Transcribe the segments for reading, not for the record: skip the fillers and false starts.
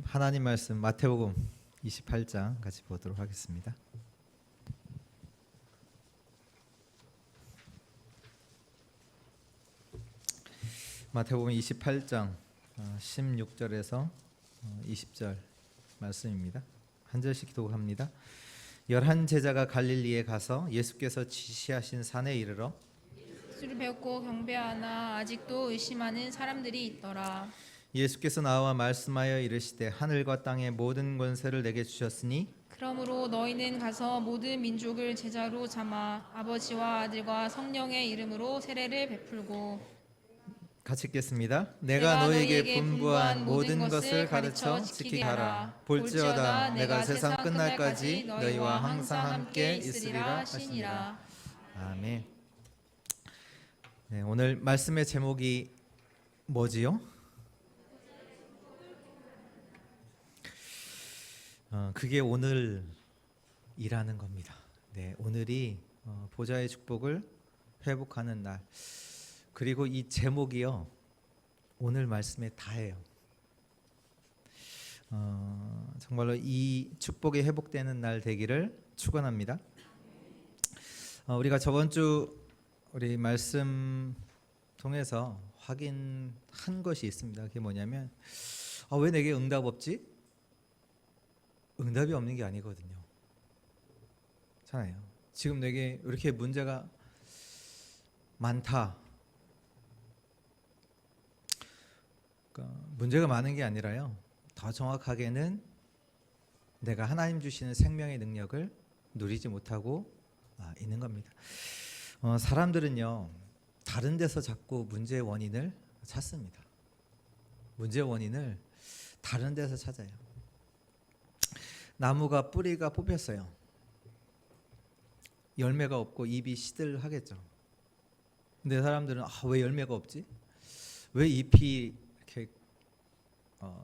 하나님 말씀 마태복음 28장 같이 보도록 하겠습니다. 마태복음 28장 16절에서 20절 말씀입니다. 한 절씩 기도합니다. 11 제자가 갈릴리에 가서 예수께서 지시하신 산에 이르러 예수를 배웠고 경배하나 아직도 의심하는 사람들이 있더라. 예수께서 나와 말씀하여 이르시되 하늘과 땅의 모든 권세를 내게 주셨으니 그러므로 너희는 가서 모든 민족을 제자로 삼아 아버지와 아들과 성령의 이름으로 세례를 베풀고 같이 읽겠습니다. 내가 너희에게 분부한 모든 것을 가르쳐 지키게 하라. 볼지어다 내가 세상 끝날까지 너희와 항상 함께 있으리라 하시니라. 아멘. 네, 오늘 말씀의 제목이 뭐지요? 그게 오늘이라는 겁니다. 네, 오늘이 보좌의 축복을 회복하는 날. 그리고 이 제목이요, 오늘 말씀에 다예요. 정말로 이 축복이 회복되는 날 되기를 축원합니다. 우리가 저번 주 우리 말씀 통해서 확인한 것이 있습니다. 그게 뭐냐면 왜 내게 응답 없지? 응답이 없는 게 아니거든요. 잖아요. 지금 내게 이렇게 문제가 많다. 그러니까 문제가 많은 게 아니라요. 더 정확하게는 내가 하나님 주시는 생명의 능력을 누리지 못하고 있는 겁니다. 사람들은요, 다른 데서 자꾸 문제의 원인을 찾습니다. 문제의 원인을 다른 데서 찾아요. 나무가 뿌리가 뽑혔어요. 열매가 없고 잎이 시들하겠죠. 근데 사람들은 왜 열매가 없지? 왜 잎이 이렇게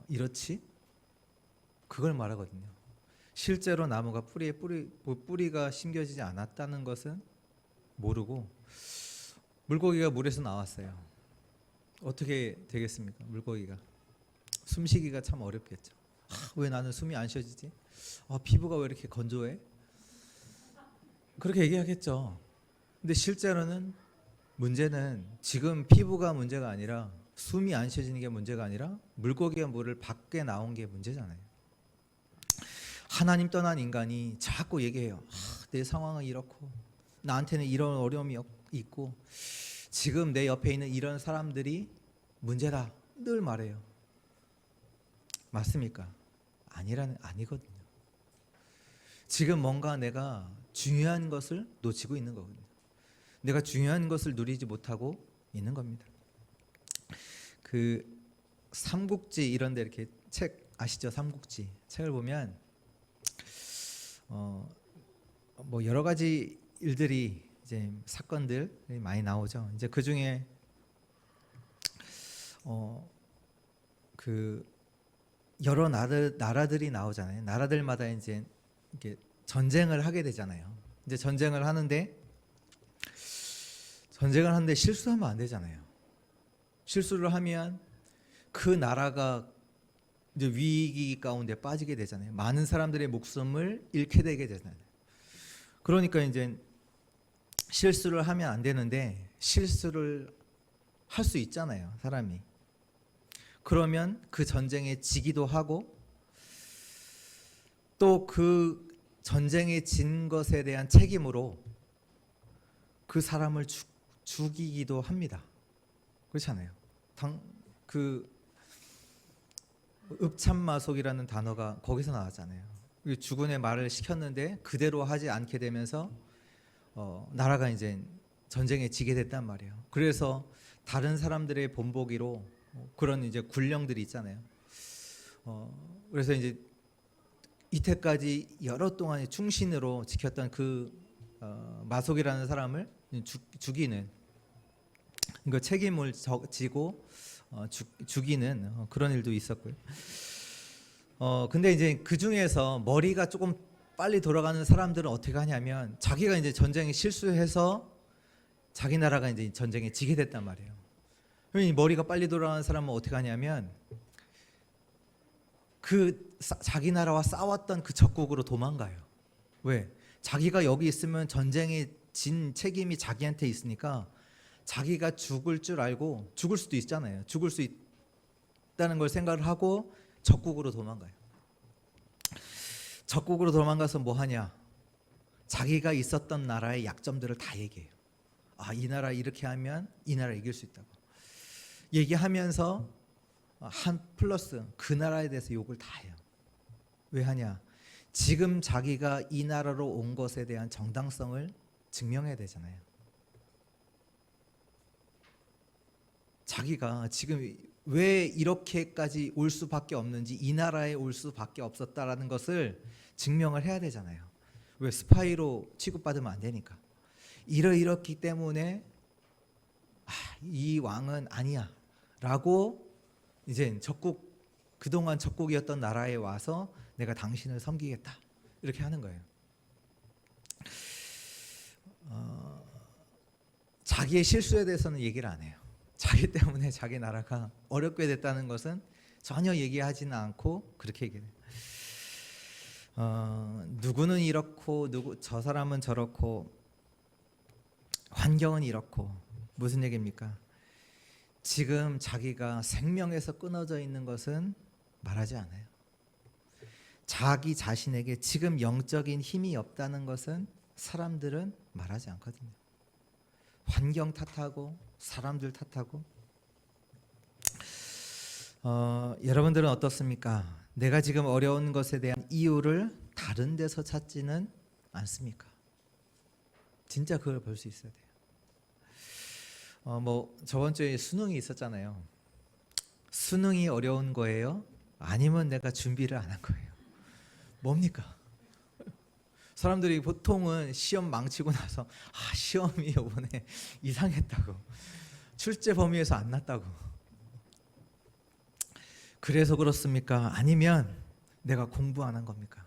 이렇지? 그걸 말하거든요. 실제로 나무가 뿌리가 심겨지지 않았다는 것은 모르고 물고기가 물에서 나왔어요. 어떻게 되겠습니까? 물고기가 숨쉬기가 참 어렵겠죠. 왜 나는 숨이 안 쉬어지지? 피부가 왜 이렇게 건조해? 그렇게 얘기하겠죠. 근데 실제로는 문제는 지금 피부가 문제가 아니라 숨이 안 쉬어지는 게 문제가 아니라 물고기가 물을 밖에 나온 게 문제잖아요. 하나님 떠난 인간이 자꾸 얘기해요. 내 상황은 이렇고 나한테는 이런 어려움이 있고 지금 내 옆에 있는 이런 사람들이 문제다 늘 말해요. 맞습니까? 아니거든요. 지금 뭔가 내가 중요한 것을 놓치고 있는 거거든요. 내가 중요한 것을 누리지 못하고 있는 겁니다. 그 삼국지 이런 데 이렇게 책 아시죠? 삼국지 책을 보면 뭐 여러 가지 일들이 이제 사건들이 많이 나오죠. 이제 그 중에 그 여러 나라들이 나오잖아요. 나라들마다 이제 이렇게 전쟁을 하게 되잖아요. 이제 전쟁을 하는데 실수하면 안 되잖아요. 실수를 하면 그 나라가 이제 위기 가운데 빠지게 되잖아요. 많은 사람들의 목숨을 잃게 되게 되잖아요. 그러니까 이제 실수를 하면 안 되는데 실수를 할 수 있잖아요, 사람이. 그러면 그 전쟁에 지기도 하고 또 그 전쟁에 진 것에 대한 책임으로 그 사람을 죽이기도 합니다. 그렇잖아요. 그 읍참마속이라는 단어가 거기서 나왔잖아요. 주군의 말을 시켰는데 그대로 하지 않게 되면서 나라가 이제 전쟁에 지게 됐단 말이에요. 그래서 다른 사람들의 본보기로 그런 이제 군령들이 있잖아요. 그래서 이제 이때까지 여러 동안 충신으로 지켰던 그 마속이라는 사람을 죽이는 그 책임을 지고 죽이는 그런 일도 있었고요. 근데 이제 그 중에서 머리가 조금 빨리 돌아가는 사람들은 어떻게 하냐면 자기가 이제 전쟁에 실수해서 자기 나라가 이제 전쟁에 지게 됐단 말이에요. 그럼 이 머리가 빨리 돌아가는 사람은 어떻게 하냐면 그 자기 나라와 싸웠던 그 적국으로 도망가요. 왜? 자기가 여기 있으면 전쟁에 진 책임이 자기한테 있으니까 자기가 죽을 줄 알고 죽을 수도 있잖아요. 죽을 수 있다는 걸 생각을 하고 적국으로 도망가요. 적국으로 도망가서 뭐 하냐? 자기가 있었던 나라의 약점들을 다 얘기해요. 이 나라 이렇게 하면 이 나라 이길 수 있다고 얘기하면서 한 플러스 그 나라에 대해서 욕을 다 해요. 왜 하냐? 지금 자기가 이 나라로 온 것에 대한 정당성을 증명해야 되잖아요. 자기가 지금 왜 이렇게까지 올 수밖에 없는지, 이 나라에 올 수밖에 없었다라는 것을 증명을 해야 되잖아요. 왜? 스파이로 취급받으면 안 되니까. 이렇기 때문에 이 왕은 아니야 라고 이제 그동안 적국이었던 나라에 와서 내가 당신을 섬기겠다 이렇게 하는 거예요. 자기의 실수에 대해서는 얘기를 안 해요. 자기 때문에 자기 나라가 어렵게 됐다는 것은 전혀 얘기하지는 않고 그렇게 얘기해요. 누구는 이렇고 저 사람은 저렇고 환경은 이렇고. 무슨 얘기입니까? 지금 자기가 생명에서 끊어져 있는 것은 말하지 않아요. 자기 자신에게 지금 영적인 힘이 없다는 것은 사람들은 말하지 않거든요. 환경 탓하고 사람들 탓하고. 여러분들은 어떻습니까? 내가 지금 어려운 것에 대한 이유를 다른 데서 찾지는 않습니까? 진짜 그걸 볼 수 있어야 돼요. 저번 주에 수능이 있었잖아요. 수능이 어려운 거예요? 아니면 내가 준비를 안 한 거예요? 뭡니까? 사람들이 보통은 시험 망치고 나서 시험이 이번에 이상했다고, 출제 범위에서 안 났다고. 그래서 그렇습니까? 아니면 내가 공부 안 한 겁니까?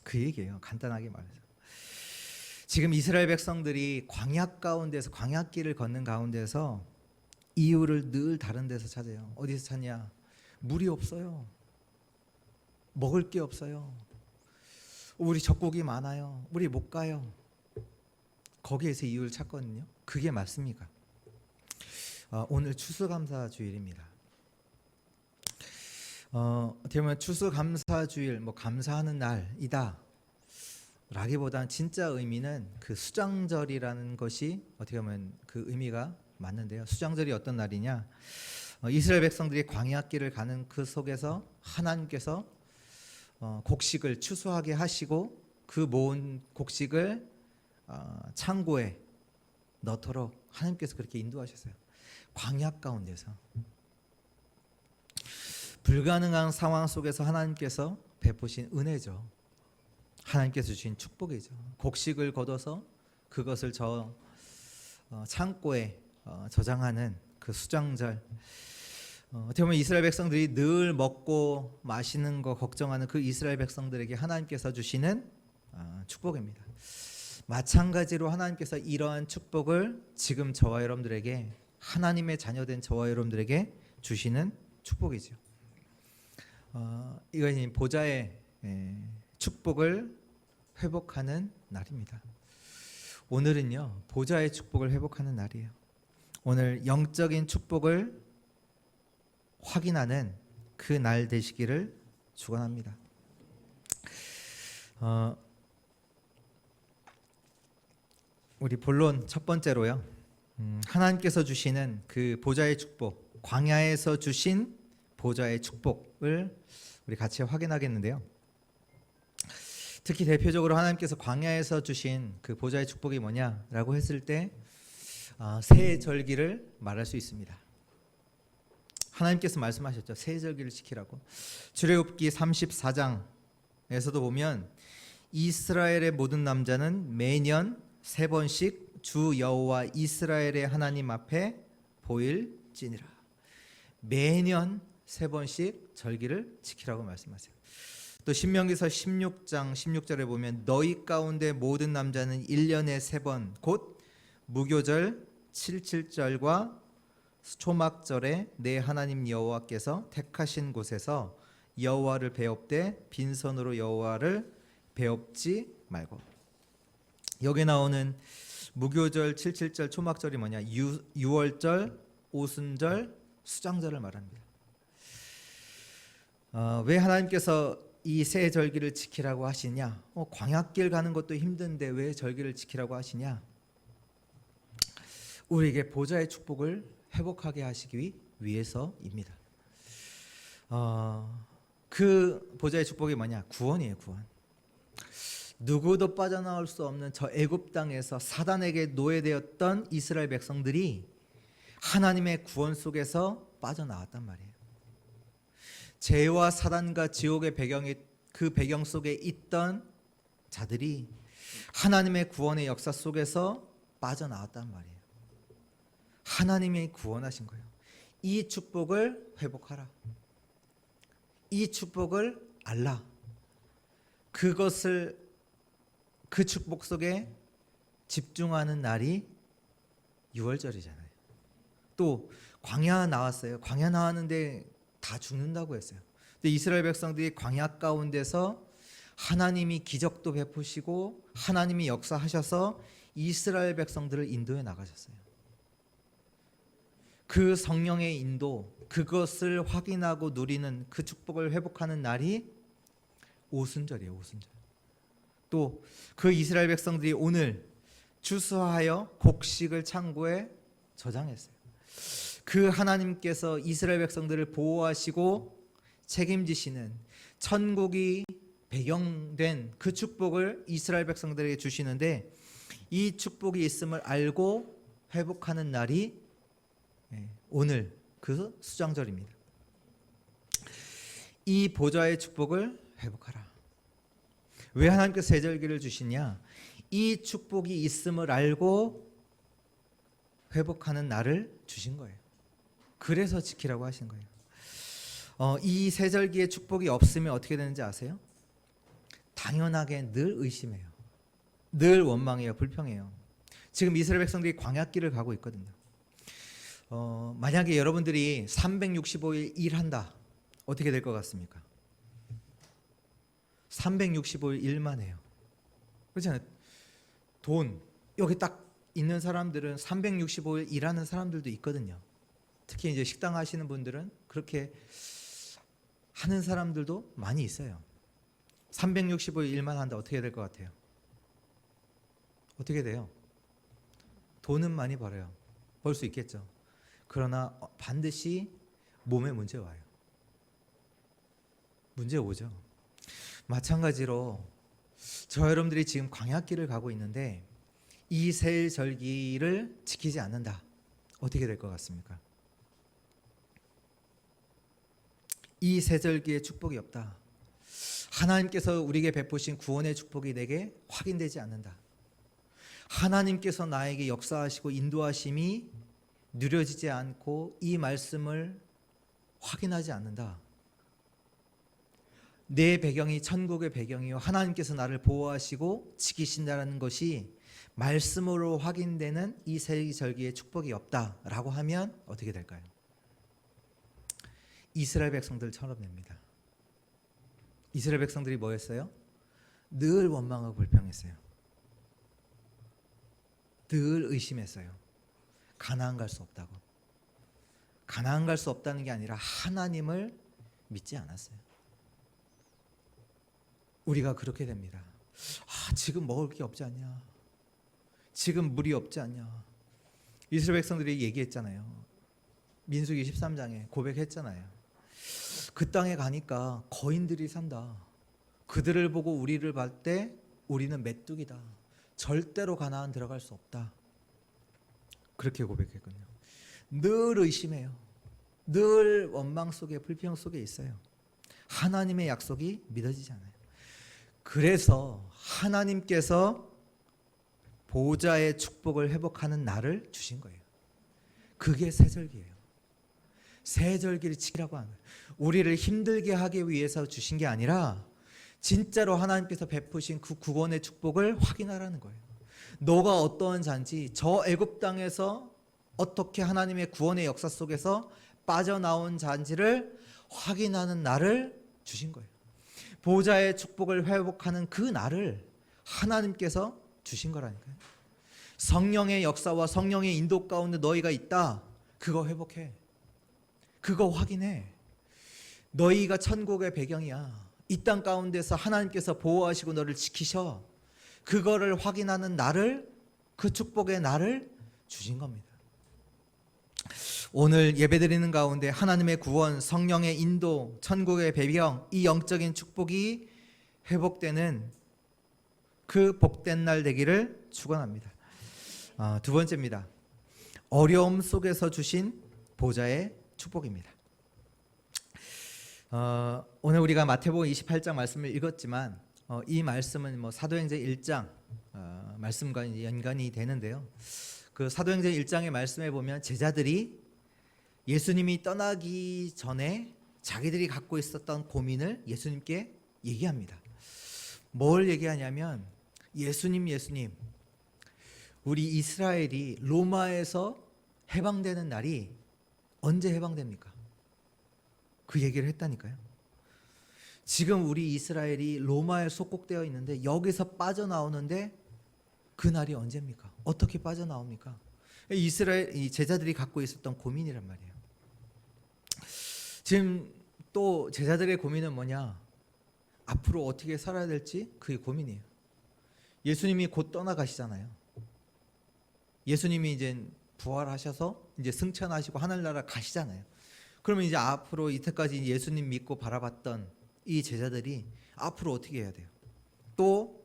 그 얘기예요. 간단하게 말해서. 지금 이스라엘 백성들이 광야길을 걷는 가운데서 이유를 늘 다른 데서 찾아요. 어디서 찾냐? 물이 없어요. 먹을 게 없어요. 우리 적국이 많아요. 우리 못 가요. 거기에서 이유를 찾거든요. 그게 맞습니까? 오늘 추수감사주일입니다. 어떻게 보면 추수감사주일, 감사하는 날이다 라기보다는 진짜 의미는 그 수장절이라는 것이 어떻게 보면 그 의미가 맞는데요. 수장절이 어떤 날이냐? 이스라엘 백성들이 광야길을 가는 그 속에서 하나님께서 곡식을 추수하게 하시고 그 모은 곡식을 창고에 넣도록 하나님께서 그렇게 인도하셨어요. 광야 가운데서 불가능한 상황 속에서 하나님께서 베푸신 은혜죠. 하나님께서 주신 축복이죠. 곡식을 거둬서 그것을 창고에 저장하는 그 수장절. 어떻게 보면 이스라엘 백성들이 늘 먹고 마시는 거 걱정하는 그 이스라엘 백성들에게 하나님께서 주시는 축복입니다. 마찬가지로 하나님께서 이러한 축복을 지금 저와 여러분들에게, 하나님의 자녀된 저와 여러분들에게 주시는 축복이죠. 이것이 보좌의 축복을 회복하는 날입니다. 오늘은요, 보좌의 축복을 회복하는 날이에요. 오늘 영적인 축복을 확인하는 그 날 되시기를 축원합니다. 우리 본론 첫 번째로요, 하나님께서 주시는 그 보좌의 축복, 광야에서 주신 보좌의 축복을 우리 같이 확인하겠는데요. 특히 대표적으로 하나님께서 광야에서 주신 그 보좌의 축복이 뭐냐라고 했을 때 새 절기를 말할 수 있습니다. 하나님께서 말씀하셨죠. 새 절기를 지키라고. 출애굽기 34장에서도 보면 이스라엘의 모든 남자는 매년 3번씩 주 여호와 이스라엘의 하나님 앞에 보일지니라. 매년 3번씩 절기를 지키라고 말씀하세요. 또 신명기서 16장 16절에 보면 너희 가운데 모든 남자는 1년에 3번 곧 무교절 77절과 초막절에 내 하나님 여호와께서 택하신 곳에서 여호와를 배웁되 빈손으로 여호와를 배웁지 말고. 여기 나오는 무교절, 77절, 초막절이 뭐냐? 유월절, 오순절, 수장절을 말합니다. 왜 하나님께서 이 세 절기를 지키라고 하시냐? 광야길 가는 것도 힘든데 왜 절기를 지키라고 하시냐? 우리에게 보좌의 축복을 회복하게 하시기 위해서입니다. 그 보좌의 축복이 뭐냐? 구원이에요, 구원. 누구도 빠져나올 수 없는 저 애굽 땅에서 사단에게 노예되었던 이스라엘 백성들이 하나님의 구원 속에서 빠져나왔단 말이에요. 죄와 사단과 지옥의 그 배경 속에 있던 자들이 하나님의 구원의 역사 속에서 빠져나왔단 말이에요. 하나님이 구원하신 거예요. 이 축복을 회복하라. 이 축복을 알라. 그것을 그 축복 속에 집중하는 날이 6월절이잖아요. 또 광야 나왔어요. 광야 나왔는데 다 죽는다고 했어요. 근데 이스라엘 백성들이 광야 가운데서 하나님이 기적도 베푸시고 하나님이 역사하셔서 이스라엘 백성들을 인도해 나가셨어요. 그 성령의 인도, 그것을 확인하고 누리는 그 축복을 회복하는 날이 오순절이에요. 오순절. 또 그 이스라엘 백성들이 오늘 추수하여 곡식을 창고에 저장했어요. 그 하나님께서 이스라엘 백성들을 보호하시고 책임지시는 천국이 배경된 그 축복을 이스라엘 백성들에게 주시는데, 이 축복이 있음을 알고 회복하는 날이 오늘 그 수장절입니다. 이 보좌의 축복을 회복하라. 왜 하나님께서 세 절기를 주시냐? 이 축복이 있음을 알고 회복하는 날을 주신 거예요. 그래서 지키라고 하신 거예요. 이 세 절기의 축복이 없으면 어떻게 되는지 아세요? 당연하게 늘 의심해요. 늘 원망해요. 불평해요. 지금 이스라엘 백성들이 광야길을 가고 있거든요. 만약에 여러분들이 365일 일한다, 어떻게 될 것 같습니까? 365일 일만 해요. 그렇잖아요. 돈, 여기 딱 있는 사람들은 365일 일하는 사람들도 있거든요. 특히 이제 식당 하시는 분들은 그렇게 하는 사람들도 많이 있어요. 365일 일만 한다, 어떻게 될 것 같아요? 어떻게 돼요? 돈은 많이 벌어요. 벌 수 있겠죠. 그러나 반드시 몸에 문제 와요. 문제 오죠. 마찬가지로 저 여러분들이 지금 광야길을 가고 있는데 이 세 절기를 지키지 않는다, 어떻게 될 것 같습니까? 이 세 절기의 축복이 없다. 하나님께서 우리에게 베푸신 구원의 축복이 내게 확인되지 않는다. 하나님께서 나에게 역사하시고 인도하심이 누려지지 않고 이 말씀을 확인하지 않는다. 내 배경이 천국의 배경이요, 하나님께서 나를 보호하시고 지키신다는 것이 말씀으로 확인되는 이 세 절기의 축복이 없다라고 하면 어떻게 될까요? 이스라엘 백성들처럼 됩니다. 이스라엘 백성들이 뭐 했어요? 늘 원망하고 불평했어요. 늘 의심했어요. 가나안 갈 수 없다고. 가나안 갈 수 없다는 게 아니라 하나님을 믿지 않았어요. 우리가 그렇게 됩니다. 지금 먹을 게 없지 않냐? 지금 물이 없지 않냐? 이스라엘 백성들이 얘기했잖아요. 민수기 13장에 고백했잖아요. 그 땅에 가니까 거인들이 산다. 그들을 보고 우리를 볼 때 우리는 메뚜기다. 절대로 가나안 들어갈 수 없다. 그렇게 고백했거든요. 늘 의심해요. 늘 원망 속에, 불평 속에 있어요. 하나님의 약속이 믿어지지 않아요. 그래서 하나님께서 보좌의 축복을 회복하는 날을 주신 거예요. 그게 세절기예요. 세절기를 지키라고 하는 거예요. 우리를 힘들게 하기 위해서 주신 게 아니라 진짜로 하나님께서 베푸신 그 구원의 축복을 확인하라는 거예요. 너가 어떠한 자인지, 저 애굽 땅에서 어떻게 하나님의 구원의 역사 속에서 빠져나온 자인지를 확인하는 날을 주신 거예요. 보좌의 축복을 회복하는 그 날을 하나님께서 주신 거라니까요. 성령의 역사와 성령의 인도 가운데 너희가 있다. 그거 회복해. 그거 확인해. 너희가 천국의 배경이야. 이 땅 가운데서 하나님께서 보호하시고 너를 지키셔. 그거를 확인하는 날을, 그 축복의 날을 주신 겁니다. 오늘 예배드리는 가운데 하나님의 구원, 성령의 인도, 천국의 배경, 이 영적인 축복이 회복되는 그 복된 날 되기를 축원합니다. 두 번째입니다. 어려움 속에서 주신 보좌의 축복입니다. 오늘 우리가 마태복음 28장 말씀을 읽었지만 이 말씀은 사도행전 1장 말씀과 연관이 되는데요. 그 사도행전 1장의 말씀에 보면 제자들이 예수님이 떠나기 전에 자기들이 갖고 있었던 고민을 예수님께 얘기합니다. 뭘 얘기하냐면 예수님 우리 이스라엘이 로마에서 해방되는 날이 언제 해방됩니까? 그 얘기를 했다니까요. 지금 우리 이스라엘이 로마에 속국되어 있는데 여기서 빠져나오는데 그 날이 언제입니까? 어떻게 빠져나옵니까? 이스라엘 이 제자들이 갖고 있었던 고민이란 말이에요. 지금 또 제자들의 고민은 뭐냐? 앞으로 어떻게 살아야 될지 그게 고민이에요. 예수님이 곧 떠나가시잖아요. 예수님이 이제 부활하셔서 이제 승천하시고 하늘나라 가시잖아요. 그러면 이제 앞으로 이때까지 예수님 믿고 바라봤던 이 제자들이 앞으로 어떻게 해야 돼요? 또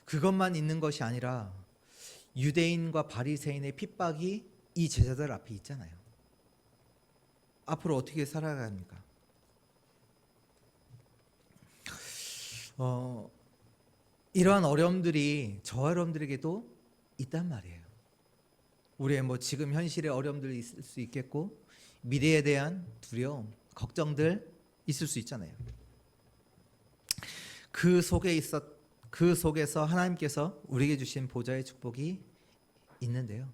그것만 있는 것이 아니라 유대인과 바리새인의 핍박이 이 제자들 앞에 있잖아요. 앞으로 어떻게 살아가야 합니까? 이러한 어려움들이 저와 여러분들에게도 있단 말이에요. 우리의 지금 현실의 어려움들이 있을 수 있겠고 미래에 대한 두려움, 걱정들 있을 수 있잖아요. 그 속에서 하나님께서 우리에게 주신 보좌의 축복이 있는데요.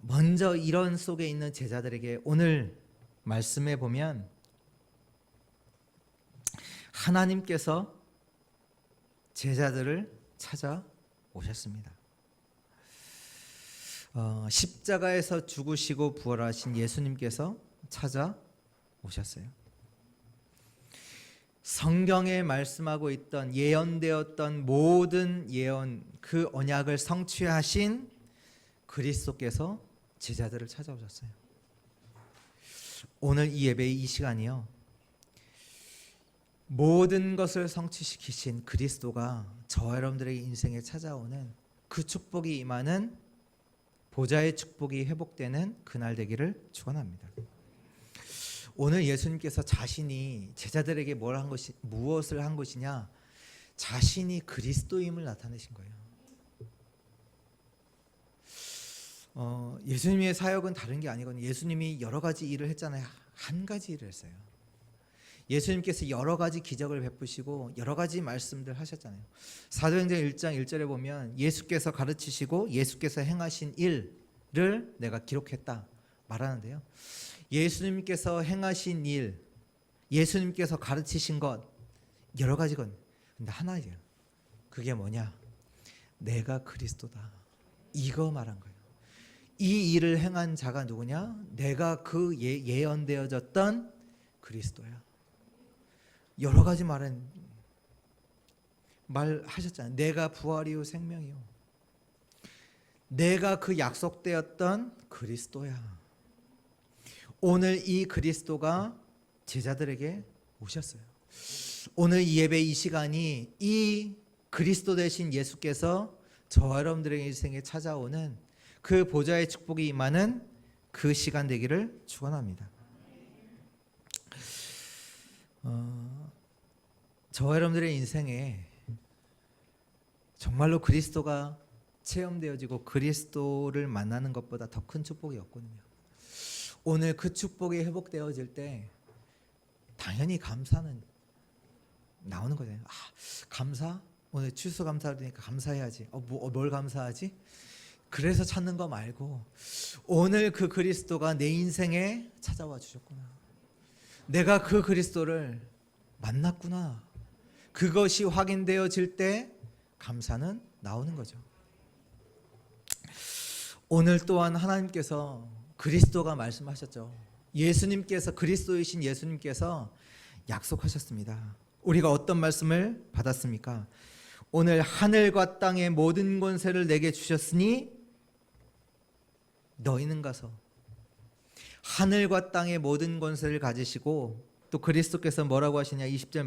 먼저 이런 속에 있는 제자들에게 오늘 말씀해 보면 하나님께서 제자들을 찾아오셨습니다. 십자가에서 죽으시고 부활하신 예수님께서 찾아오셨어요. 성경에 말씀하고 있던 예언되었던 모든 예언, 그 언약을 성취하신 그리스도께서 제자들을 찾아오셨어요. 오늘 이 예배의 이 시간이요, 모든 것을 성취시키신 그리스도가 저와 여러분들의 인생에 찾아오는 그 축복이 임하는 보좌의 축복이 회복되는 그날 되기를 축원합니다. 오늘 예수님께서 자신이 제자들에게 무엇을 한 것이냐? 자신이 그리스도임을 나타내신 거예요. 예수님의 사역은 다른 게 아니거든요. 예수님이 여러 가지 일을 했잖아요. 한 가지 일을 했어요. 예수님께서 여러 가지 기적을 베푸시고 여러 가지 말씀들 하셨잖아요. 사도행전 1장 1절에 보면 예수께서 가르치시고 예수께서 행하신 일을 내가 기록했다 말하는데요. 예수님께서 행하신 일, 예수님께서 가르치신 것 여러 가지거든요. 근데 하나예요. 그게 뭐냐? 내가 그리스도다. 이거 말한 거예요. 이 일을 행한 자가 누구냐? 내가 그 예언되어졌던 그리스도야. 여러 가지 말하셨잖아요. 내가 부활이요 생명이요. 내가 그 약속되었던 그리스도야. 오늘 이 그리스도가 제자들에게 오셨어요. 오늘 이 예배 이 시간이 이 그리스도 되신 예수께서 저와 여러분들의 인생에 찾아오는 그 보좌의 축복이 임하는 그 시간 되기를 축원합니다. 저와 여러분들의 인생에 정말로 그리스도가 체험되어지고 그리스도를 만나는 것보다 더 큰 축복이 없거든요. 오늘 그 축복이 회복되어질 때 당연히 감사는 나오는 거잖아요. 감사? 오늘 추수감사하니까 감사해야지. 뭘 감사하지? 그래서 찾는 거 말고 오늘 그 그리스도가 내 인생에 찾아와 주셨구나. 내가 그 그리스도를 만났구나. 그것이 확인되어질 때 감사는 나오는 거죠. 오늘 또한 하나님께서 그리스도가 말씀하셨죠. 예수님께서, 그리스도이신 예수님께서 약속하셨습니다. 우리가 어떤 말씀을 받았습니까? 오늘 하늘과 땅의 모든 권세를 내게 주셨으니 너희는 가서 하늘과 땅의 모든 권세를 가지시고, 또 그리스도께서 뭐라고 하시냐, 20절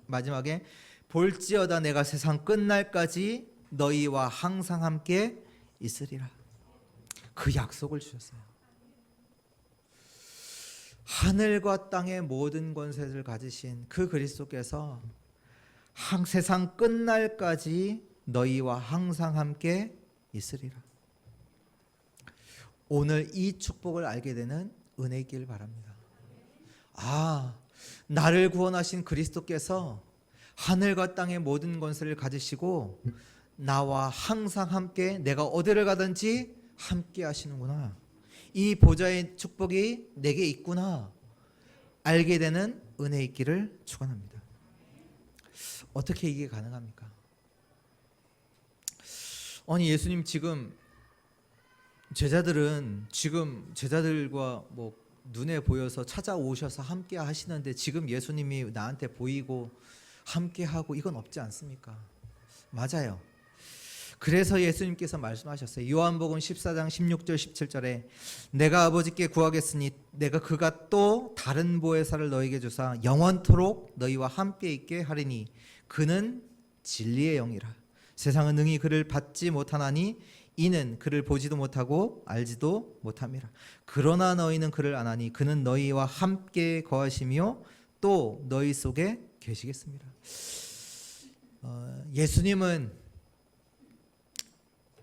마지막에 볼지어다 내가 세상 끝날까지 너희와 항상 함께 있으리라. 그 약속을 주셨어요. 하늘과 땅의 모든 권세를 가지신 그 그리스도께서 세상 끝날까지 너희와 항상 함께 있으리라. 오늘 이 축복을 알게 되는 은혜 있기를 바랍니다. 나를 구원하신 그리스도께서 하늘과 땅의 모든 권세를 가지시고 나와 항상 함께, 내가 어디를 가든지 함께 하시는구나. 이 보좌의 축복이 내게 있구나. 알게 되는 은혜 있기를 축원합니다. 어떻게 이게 가능합니까? 아니, 예수님 지금 제자들과 뭐 눈에 보여서 찾아오셔서 함께 하시는데, 지금 예수님이 나한테 보이고 함께 하고, 이건 없지 않습니까? 맞아요. 그래서 예수님께서 말씀하셨어요. 요한복음 14장 16절 17절에 내가 아버지께 구하겠으니 내가 그가 또 다른 보혜사를 너희에게 주사 영원토록 너희와 함께 있게 하리니 그는 진리의 영이라. 세상은 능히 그를 받지 못하나니 이는 그를 보지도 못하고 알지도 못함이라. 그러나 너희는 그를 아나니 그는 너희와 함께 거하시며 또 너희 속에 계시겠습니다. 예수님은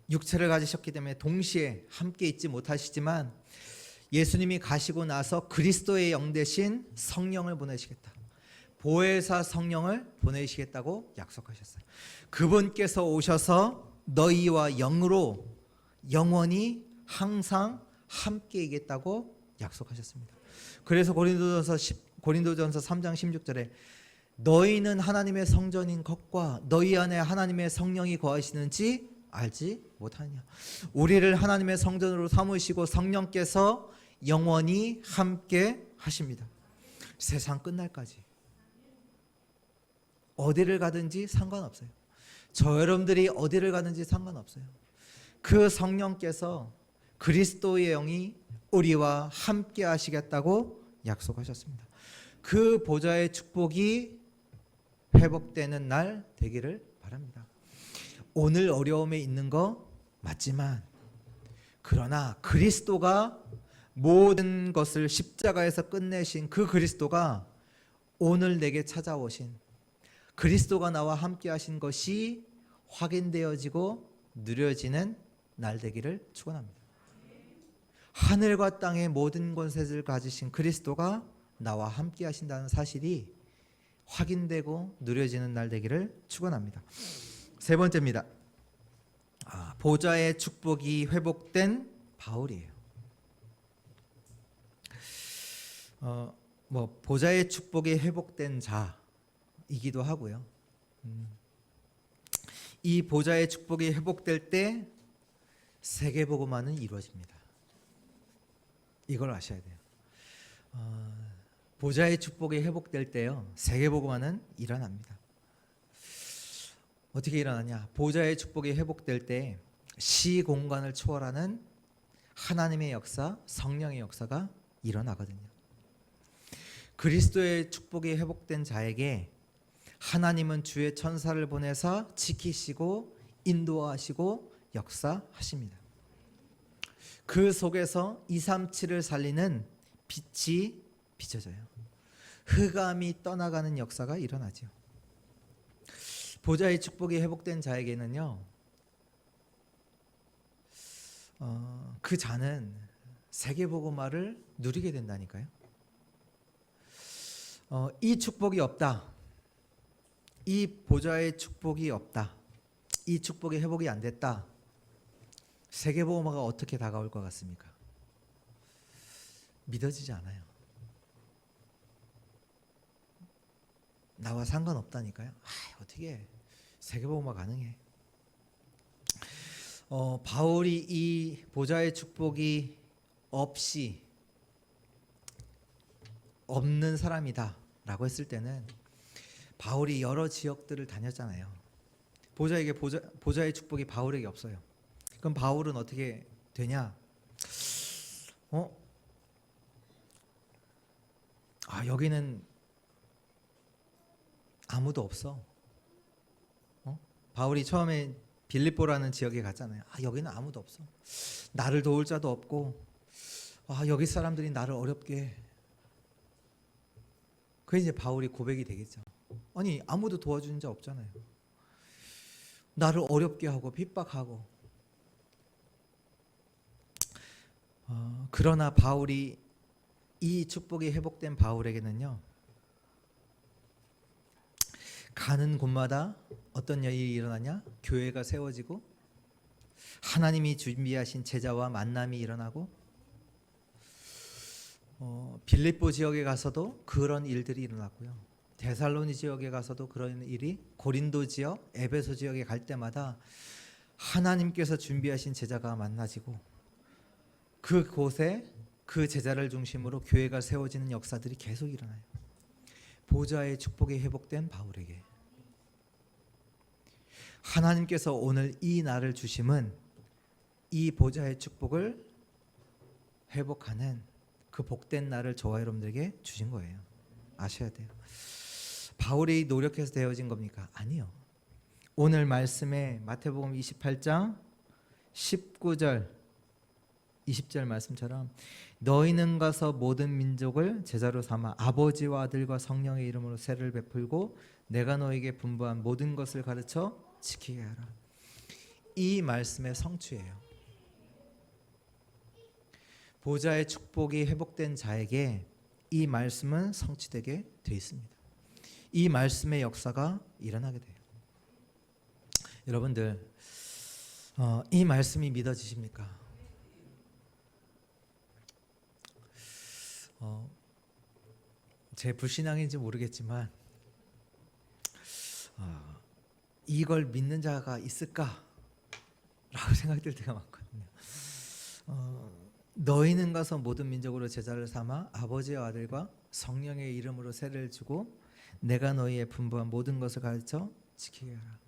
육체를 가지셨기 때문에 동시에 함께 있지 못하시지만, 예수님이 가시고 나서 그리스도의 영 대신 성령을 보내시겠다, 보혜사 성령을 보내시겠다고 약속하셨어요. 그분께서 오셔서 너희와 영으로 영원히 항상 함께 있겠다고 약속하셨습니다. 그래서 고린도전서 3장 16절에 너희는 하나님의 성전인 것과 너희 안에 하나님의 성령이 거하시는지 알지 못하냐. 우리를 하나님의 성전으로 삼으시고 성령께서 영원히 함께 하십니다. 세상 끝날까지 어디를 가든지 상관없어요. 저 여러분들이 어디를 가든지 상관없어요. 그 성령께서, 그리스도의 영이 우리와 함께 하시겠다고 약속하셨습니다. 그 보좌의 축복이 회복되는 날 되기를 바랍니다. 오늘 어려움에 있는 거 맞지만, 그러나 그리스도가 모든 것을 십자가에서 끝내신 그 그리스도가 오늘 내게 찾아오신, 그리스도가 나와 함께 하신 것이 확인되어지고 누려지는 날 되기를 축원합니다. 하늘과 땅의 모든 권세를 가지신 그리스도가 나와 함께 하신다는 사실이 확인되고 누려지는 날 되기를 축원합니다. 세 번째입니다. 보좌의 축복이 회복된 바울이에요. 보좌의 축복이 회복된 자이기도 하고요. 이 보좌의 축복이 회복될 때 세계복음화는 이루어집니다. 이걸 아셔야 돼요. 보좌의 축복이 회복될 때요, 세계복음화는 일어납니다. 어떻게 일어나냐? 보좌의 축복이 회복될 때 시공간을 초월하는 하나님의 역사, 성령의 역사가 일어나거든요. 그리스도의 축복이 회복된 자에게 하나님은 주의 천사를 보내사 지키시고 인도하시고 역사하십니다. 그 속에서 237을 살리는 빛이 비춰져요. 흑암이 떠나가는 역사가 일어나죠. 보좌의 축복이 회복된 자에게는요, 그 자는 세계복음화를 누리게 된다니까요. 이 축복이 없다, 이 보좌의 축복이 없다, 이 축복이 회복이 안 됐다, 세계복음화가 어떻게 다가올 것 같습니까? 믿어지지 않아요. 나와 상관없다니까요. 어떻게 세계복음화 가능해? 바울이 이 보좌의 축복이 없는 사람이다라고 했을 때는 바울이 여러 지역들을 다녔잖아요. 보좌의 축복이 바울에게 없어요. 그럼 바울은 어떻게 되냐? 여기는 아무도 없어. 바울이 처음에 빌립보라는 지역에 갔잖아요. 여기는 아무도 없어. 나를 도울 자도 없고, 여기 사람들이 나를 어렵게 해. 그게 이제 바울이 고백이 되겠죠. 아니, 아무도 도와주는 자 없잖아요. 나를 어렵게 하고 핍박하고. 그러나 바울이 이 축복이 회복된 바울에게는요, 가는 곳마다 어떤 일이 일어나냐? 교회가 세워지고 하나님이 준비하신 제자와 만남이 일어나고, 빌립보 지역에 가서도 그런 일들이 일어났고요. 데살로니 지역에 가서도 그런 일이, 고린도 지역, 에베소 지역에 갈 때마다 하나님께서 준비하신 제자가 만나지고, 그곳에 그 제자를 중심으로 교회가 세워지는 역사들이 계속 일어나요. 보좌의 축복이 회복된 바울에게 하나님께서 오늘 이 날을 주심은 이 보좌의 축복을 회복하는 그 복된 날을 저와 여러분들에게 주신 거예요. 아셔야 돼요. 바울이 노력해서 되어진 겁니까? 아니요. 오늘 말씀에 마태복음 28장 19절 20절 말씀처럼 너희는 가서 모든 민족을 제자로 삼아 아버지와 아들과 성령의 이름으로 세례를 베풀고 내가 너에게 분부한 모든 것을 가르쳐 지키게 하라. 이 말씀의 성취예요. 보좌의 축복이 회복된 자에게 이 말씀은 성취되게 돼 있습니다. 이 말씀의 역사가 일어나게 돼요. 여러분들, 이 말씀이 믿어지십니까? 제 불신앙인지 모르겠지만 이걸 믿는 자가 있을까? 라고 생각될 때가 많거든요. 너희는 가서 모든 민족으로 제자를 삼아 아버지와 아들과 성령의 이름으로 세례를 주고 내가 너희의 분부한 모든 것을 가르쳐 지키게 하라.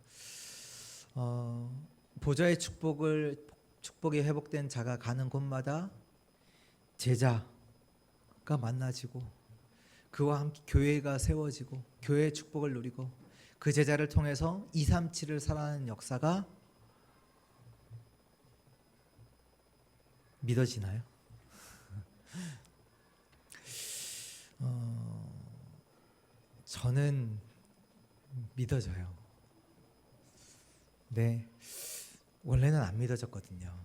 보좌의 축복이 회복된 자가 가는 곳마다 제자가 만나지고 그와 함께 교회가 세워지고 교회의 축복을 누리고 그 제자를 통해서 237을 살아가는 역사가 믿어지나요? 저는 믿어져요. 네, 원래는 안 믿어졌거든요.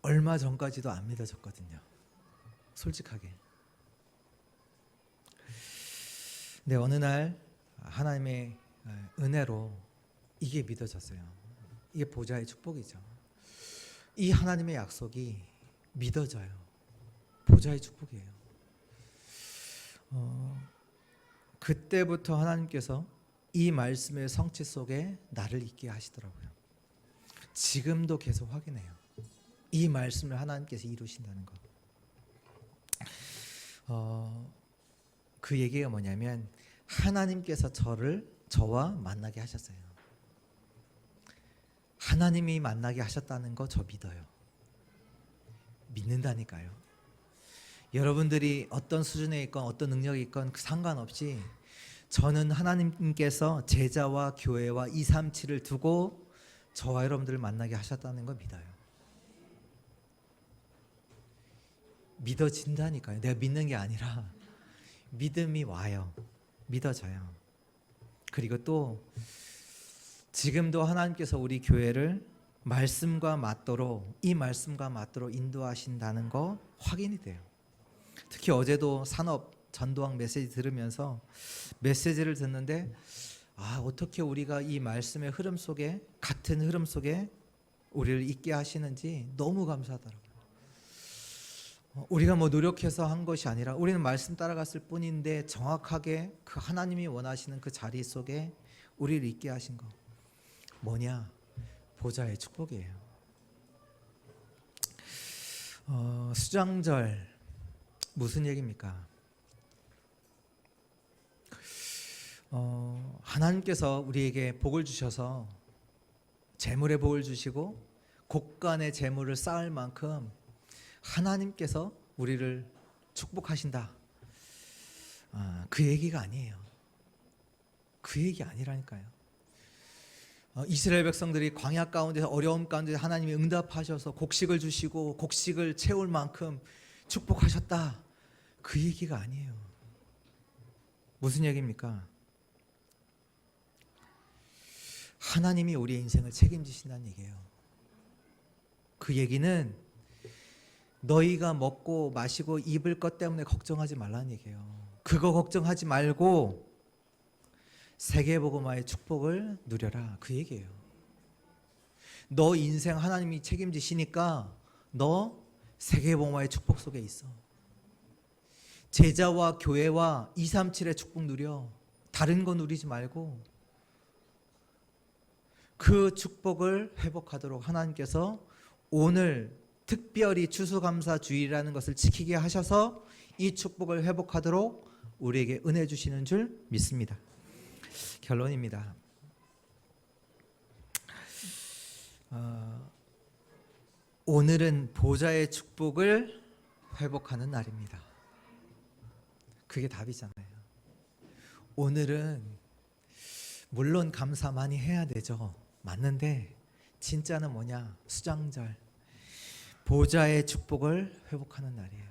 얼마 전까지도 안 믿어졌거든요. 솔직하게. 근데 어느 날 하나님의 은혜로 이게 믿어졌어요. 이게 보좌의 축복이죠. 이 하나님의 약속이 믿어져요. 보좌의 축복이에요. 그때부터 하나님께서 이 말씀의 성취 속에 나를 있게 하시더라고요. 지금도 계속 확인해요. 이 말씀을 하나님께서 이루신다는 거. 그 얘기가 뭐냐면 하나님께서 저와 만나게 하셨어요. 하나님이 만나게 하셨다는 거 저 믿어요. 믿는다니까요. 여러분들이 어떤 수준에 있건 어떤 능력이 있건 상관없이 저는 하나님께서 제자와 교회와 237을 두고 저와 여러분들을 만나게 하셨다는 거 믿어요. 믿어진다니까요. 내가 믿는 게 아니라 믿음이 와요. 믿어져요. 그리고 또 지금도 하나님께서 우리 교회를 말씀과 맞도록 이 말씀과 맞도록 인도하신다는 거 확인이 돼요. 특히 어제도 산업 전도왕 메시지 들으면서 메시지를 듣는데 어떻게 우리가 이 말씀의 흐름 속에 같은 흐름 속에 우리를 있게 하시는지 너무 감사하더라고요. 우리가 뭐 노력해서 한 것이 아니라 우리는 말씀 따라갔을 뿐인데 정확하게 그 하나님이 원하시는 그 자리 속에 우리를 있게 하신 거 뭐냐? 보좌의 축복이에요. 수장절 무슨 얘기입니까? 하나님께서 우리에게 복을 주셔서 재물의 복을 주시고 곳간의 재물을 쌓을 만큼 하나님께서 우리를 축복하신다. 그 얘기가 아니에요. 그 얘기 아니라니까요. 이스라엘 백성들이 광야 가운데서 어려움 가운데 하나님이 응답하셔서 곡식을 주시고 곡식을 채울 만큼 축복하셨다. 그 얘기가 아니에요. 무슨 얘기입니까? 하나님이 우리의 인생을 책임지신다는 얘기예요. 그 얘기는 너희가 먹고 마시고 입을 것 때문에 걱정하지 말라는 얘기예요. 그거 걱정하지 말고 세계복음화의 축복을 누려라. 그 얘기예요. 너 인생 하나님이 책임지시니까 너 세계복음화의 축복 속에 있어. 제자와 교회와 237의 축복 누려. 다른 거 누리지 말고 그 축복을 회복하도록 하나님께서 오늘 특별히 추수감사주일이라는 것을 지키게 하셔서 이 축복을 회복하도록 우리에게 은혜 주시는 줄 믿습니다. 결론입니다. 오늘은 보좌의 축복을 회복하는 날입니다. 그게 답이잖아요. 오늘은 물론 감사 많이 해야 되죠. 맞는데 진짜는 뭐냐? 수장절 보좌의 축복을 회복하는 날이에요.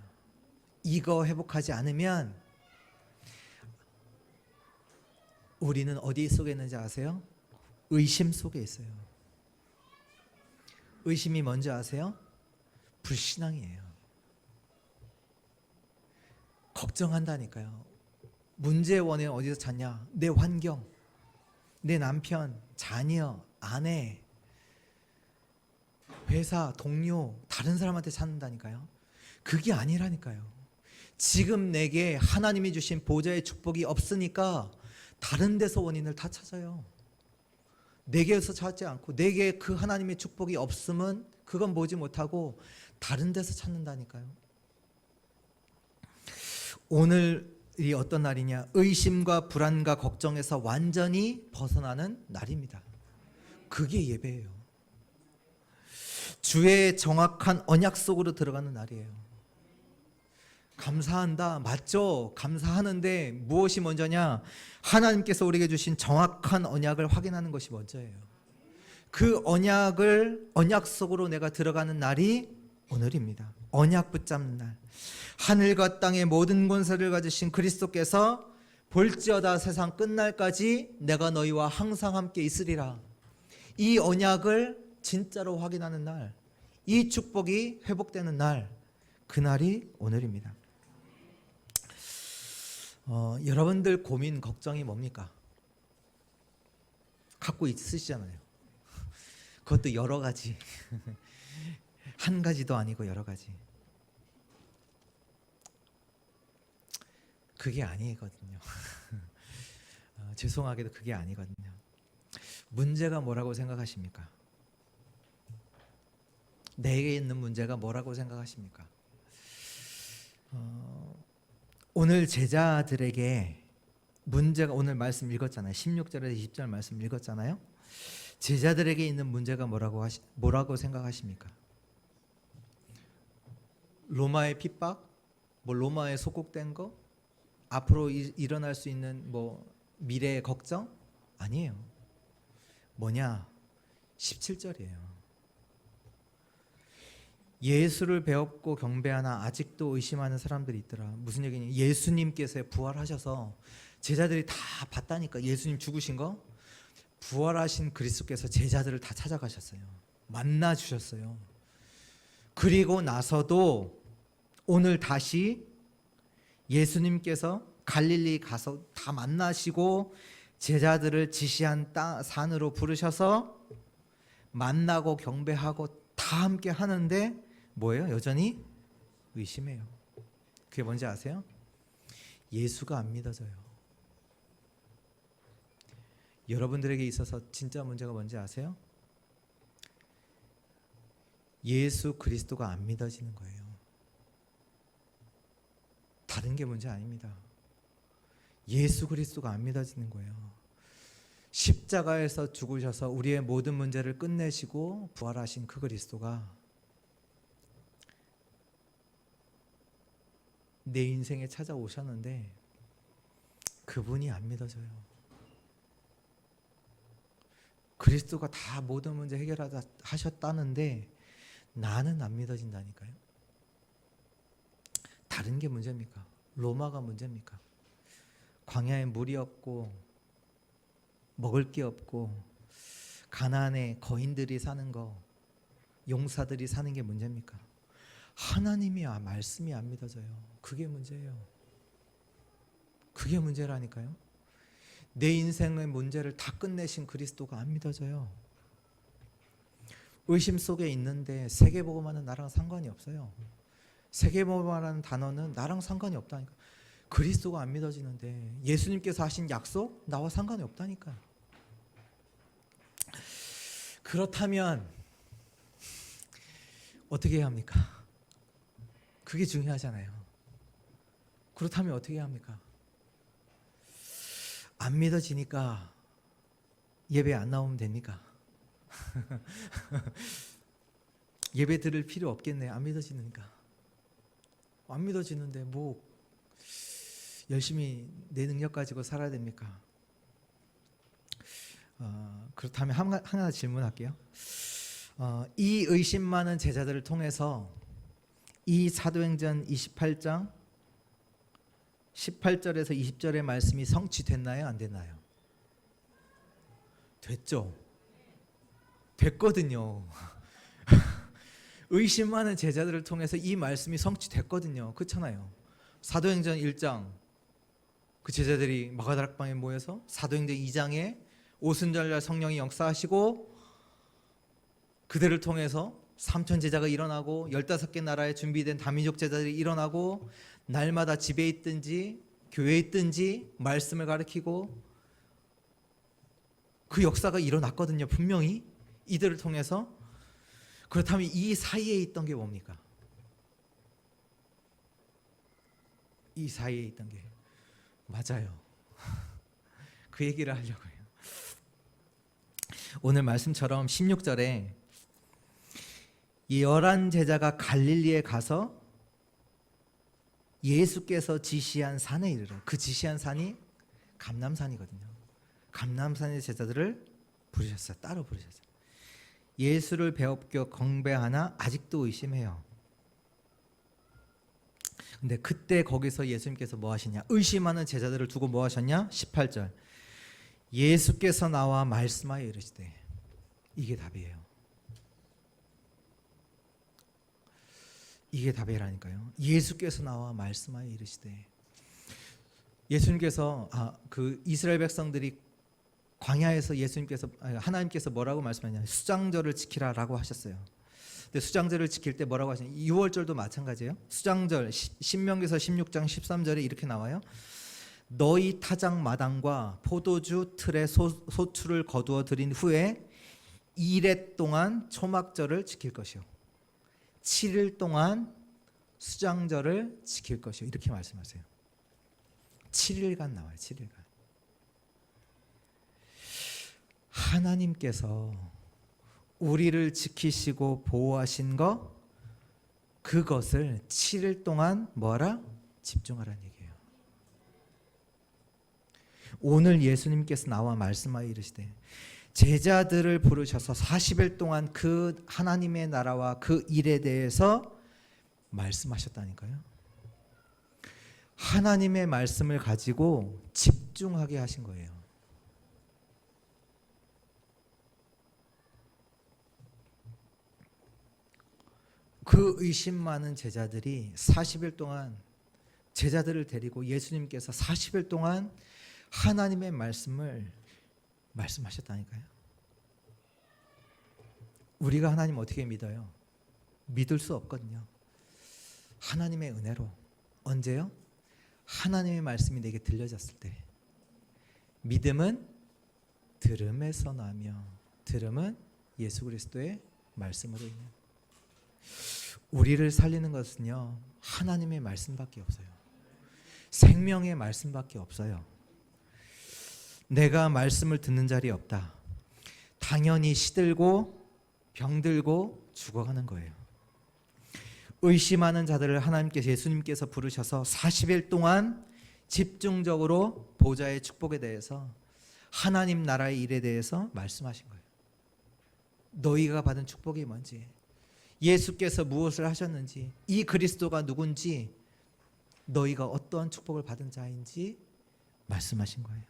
이거 회복하지 않으면 우리는 어디 속에 있는지 아세요? 의심 속에 있어요. 의심이 뭔지 아세요? 불신앙이에요. 걱정한다니까요. 문제의 원인은 어디서 찾냐? 내 환경, 내 남편, 자녀, 아내, 회사, 동료, 다른 사람한테 찾는다니까요. 그게 아니라니까요. 지금 내게 하나님이 주신 보좌의 축복이 없으니까 다른 데서 원인을 다 찾아요. 내게서 찾지 않고 내게 그 하나님의 축복이 없으면 그건 보지 못하고 다른 데서 찾는다니까요. 오늘이 어떤 날이냐? 의심과 불안과 걱정에서 완전히 벗어나는 날입니다. 그게 예배예요. 주의 정확한 언약 속으로 들어가는 날이에요. 감사한다. 맞죠? 감사하는데 무엇이 먼저냐? 하나님께서 우리에게 주신 정확한 언약을 확인하는 것이 먼저예요. 그 언약 속으로 내가 들어가는 날이 오늘입니다. 언약 붙잡는 날. 하늘과 땅의 모든 권세를 가지신 그리스도께서 볼지어다 세상 끝날까지 내가 너희와 항상 함께 있으리라. 이 언약을 진짜로 확인하는 날, 이 축복이 회복되는 날, 그날이 오늘입니다. 여러분들 고민, 걱정이 뭡니까? 갖고 있으시잖아요. 그것도 여러 가지. 한 가지도 아니고 여러 가지. 그게 아니거든요. 죄송하게도 그게 아니거든요. 문제가 뭐라고 생각하십니까? 내게 있는 문제가 뭐라고 생각하십니까? 오늘 제자들에게 문제가, 오늘 말씀 읽었잖아요. 16절에서 20절 말씀 읽었잖아요. 제자들에게 있는 문제가 뭐라고 생각하십니까? 로마의 핍박, 뭐 로마에 속국된 거, 앞으로 일어날 수 있는 뭐 미래의 걱정? 아니에요. 뭐냐? 17절이에요. 예수를 배웠고 경배하나 아직도 의심하는 사람들이 있더라. 무슨 얘기냐? 예수님께서 부활하셔서 제자들이 다 봤다니까. 예수님 죽으신 거 부활하신 그리스도께서 제자들을 다 찾아가셨어요. 만나 주셨어요. 그리고 나서도 오늘 다시 예수님께서 갈릴리 가서 다 만나시고 제자들을 지시한 산으로 부르셔서 만나고 경배하고 다 함께 하는데 뭐예요? 여전히 의심해요. 그게 뭔지 아세요? 예수가 안 믿어져요. 여러분들에게 있어서 진짜 문제가 뭔지 아세요? 예수 그리스도가 안 믿어지는 거예요. 다른 게 문제 아닙니다. 예수 그리스도가 안 믿어지는 거예요. 십자가에서 죽으셔서 우리의 모든 문제를 끝내시고 부활하신 그 그리스도가 내 인생에 찾아오셨는데 그분이 안 믿어져요. 그리스도가 다 모든 문제 해결하셨다는데 나는 안 믿어진다니까요. 다른 게 문제입니까? 로마가 문제입니까? 광야에 물이 없고 먹을 게 없고 가나안에 거인들이 사는 거, 용사들이 사는 게 문제입니까? 하나님이 말씀이 안 믿어져요. 그게 문제예요. 그게 문제라니까요. 내 인생의 문제를 다 끝내신 그리스도가 안 믿어져요. 의심 속에 있는데 세계복음화는 나랑 상관이 없어요. 세계복음화라는 단어는 나랑 상관이 없다니까. 그리스도가 안 믿어지는데 예수님께서 하신 약속 나와 상관이 없다니까. 그렇다면 어떻게 해야 합니까? 그게 중요하잖아요. 그렇다면 어떻게 해야 합니까? 안 믿어지니까 예배 안 나오면 됩니까? 예배 들을 필요 없겠네. 안 믿어지니까. 안 믿어지는데 뭐 열심히 내 능력 가지고 살아야 됩니까? 그렇다면 하나 질문할게요. 이 의심 많은 제자들을 통해서 이 사도행전 28장 18절에서 20절의 말씀이 성취됐나요? 안 됐나요? 됐죠? 됐거든요. 의심 많은 제자들을 통해서 이 말씀이 성취됐거든요. 그렇잖아요. 사도행전 1장 그 제자들이 마가다락방에 모여서 사도행전 2장에 오순절날 성령이 역사하시고 그들을 통해서 3천 제자가 일어나고 15개 나라에 준비된 다민족 제자들이 일어나고 날마다 집에 있든지 교회에 있든지 말씀을 가르치고 그 역사가 일어났거든요. 분명히 이들을 통해서. 그렇다면 이 사이에 있던 게 뭡니까? 이 사이에 있던 게 맞아요. 그 얘기를 하려고 해요. 오늘 말씀처럼 16절에 이 11제자가 갈릴리에 가서 예수께서 지시한 산에 이르러, 그 지시한 산이 감람산이거든요. 감람산의 제자들을 부르셨어요. 따로 부르셨어요. 예수를 배웁겨 경배하나 아직도 의심해요. 근데 그때 거기서 예수님께서 뭐 하시냐? 의심하는 제자들을 두고 뭐 하셨냐? 18절. 예수께서 나와 말씀하여 이르시되. 이게 답이에요. 이게 답이라니까요. 예수께서 나와 말씀하여 이르시되. 예수님께서 그 이스라엘 백성들이 광야에서 하나님께서 뭐라고 말씀하냐? 수장절을 지키라라고 하셨어요. 근데 수장절을 지킬 때 뭐라고 하시냐? 6월절도 마찬가지예요. 수장절 신명기서 16장 13절에 이렇게 나와요. 너희 타작 마당과 포도주 틀에 소출을 거두어 들인 후에 2일 동안 초막절을 지킬 것이요 7일 동안 수장절을 지킬 것이요 이렇게 말씀하세요. 7일간 나와요. 7일간. 하나님께서 우리를 지키시고 보호하신 것 그것을 7일 동안 뭐라? 집중하라는 얘기예요. 오늘 예수님께서 나와 말씀하여 이르시되 제자들을 부르셔서 40일 동안 그 하나님의 나라와 그 일에 대해서 말씀하셨다니까요. 하나님의 말씀을 가지고 집중하게 하신 거예요. 그 의심 많은 제자들이 40일 동안 제자들을 데리고 예수님께서 40일 동안 하나님의 말씀을 말씀하셨다니까요. 우리가 하나님 어떻게 믿어요? 믿을 수 없거든요. 하나님의 은혜로. 언제요? 하나님의 말씀이 내게 들려졌을 때. 믿음은 들음에서 나며 들음은 예수 그리스도의 말씀으로 인해. 우리를 살리는 것은요, 하나님의 말씀밖에 없어요. 생명의 말씀밖에 없어요. 내가 말씀을 듣는 자리 없다. 당연히 시들고 병들고 죽어가는 거예요. 의심하는 자들을 하나님께서, 예수님께서 부르셔서 40일 동안 집중적으로 보좌의 축복에 대해서, 하나님 나라의 일에 대해서 말씀하신 거예요. 너희가 받은 축복이 뭔지, 예수께서 무엇을 하셨는지, 이 그리스도가 누군지, 너희가 어떠한 축복을 받은 자인지 말씀하신 거예요.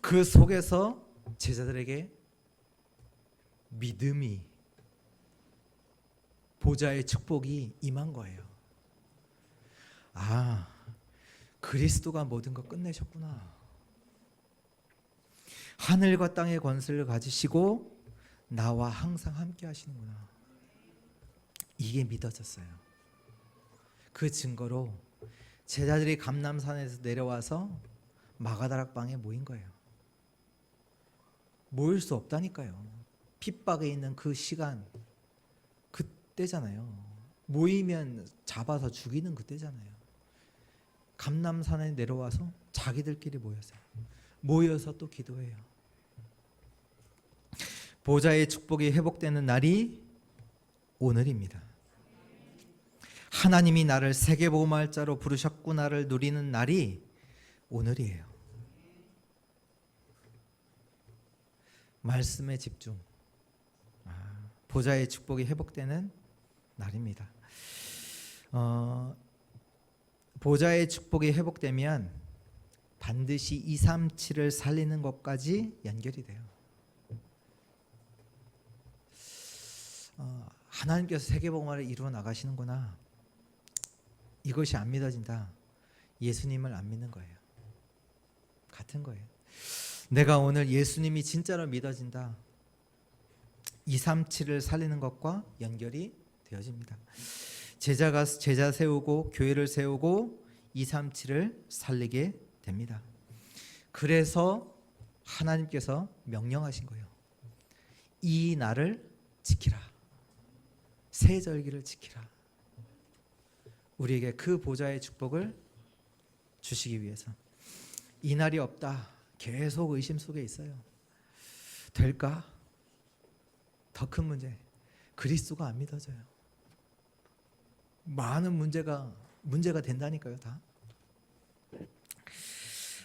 그 속에서 제자들에게 믿음이, 보좌의 축복이 임한 거예요. 아, 그리스도가 모든 것 끝내셨구나. 하늘과 땅의 권세를 가지시고 나와 항상 함께 하시는구나. 이게 믿어졌어요. 그 증거로 제자들이 감람산에서 내려와서 마가다락방에 모인 거예요. 모일 수 없다니까요. 핍박에 있는 그 시간, 그때잖아요. 모이면 잡아서 죽이는 그때잖아요. 감람산에 내려와서 자기들끼리 모였어요. 모여서 또 기도해요. 보좌의 축복이 회복되는 날이 오늘입니다. 하나님이 나를 세계복음할자로 부르셨구나를 누리는 날이 오늘이에요. 말씀에 집중. 보좌의 축복이 회복되는 날입니다. 보좌의 축복이 회복되면 반드시 237을 살리는 것까지 연결이 돼요. 하나님께서 세계복음화를 이루어 나가시는구나. 이것이 안 믿어진다. 예수님을 안 믿는 거예요. 같은 거예요. 내가 오늘 예수님이 진짜로 믿어진다. 237을 살리는 것과 연결이 되어집니다. 제자 세우고 교회를 세우고 237을 살리게 됩니다. 그래서 하나님께서 명령하신 거예요. 이 날을 지키라. 세절기를 지키라. 우리에게 그 보좌의 축복을 주시기 위해서. 이 날이 없다. 계속 의심 속에 있어요. 될까? 더 큰 문제. 그리스도가 안 믿어져요. 많은 문제가 된다니까요, 다.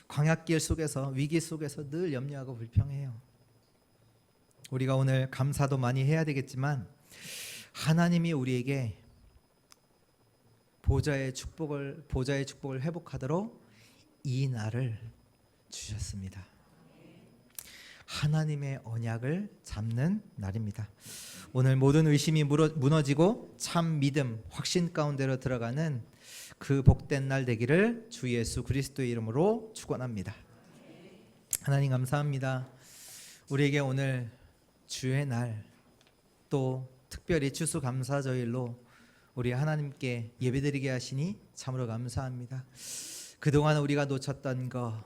광야길 속에서, 위기 속에서 늘 염려하고 불평해요. 우리가 오늘 감사도 많이 해야 되겠지만 하나님이 우리에게 보좌의 축복을 회복하도록 이 날을 주셨습니다. 하나님의 언약을 잡는 날입니다. 오늘 모든 의심이 무너지고 참 믿음, 확신 가운데로 들어가는 그 복된 날 되기를 주 예수 그리스도의 이름으로 축원합니다. 하나님 감사합니다. 우리에게 오늘 주의 날, 또 특별히 추수감사절로 우리 하나님께 예배드리게 하시니 참으로 감사합니다. 그동안 우리가 놓쳤던 것,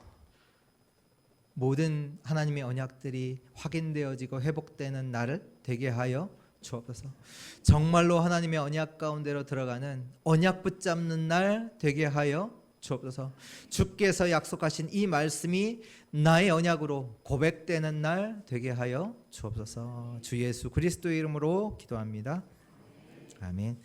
모든 하나님의 언약들이 확인되어지고 회복되는 날을 되게 하여 주옵소서. 정말로 하나님의 언약 가운데로 들어가는 언약 붙잡는 날 되게 하여 주옵소서. 주께서 약속하신 이 말씀이 나의 언약으로 고백되는 날 되게 하여 주옵소서. 주 예수 그리스도의 이름으로 기도합니다. 아멘.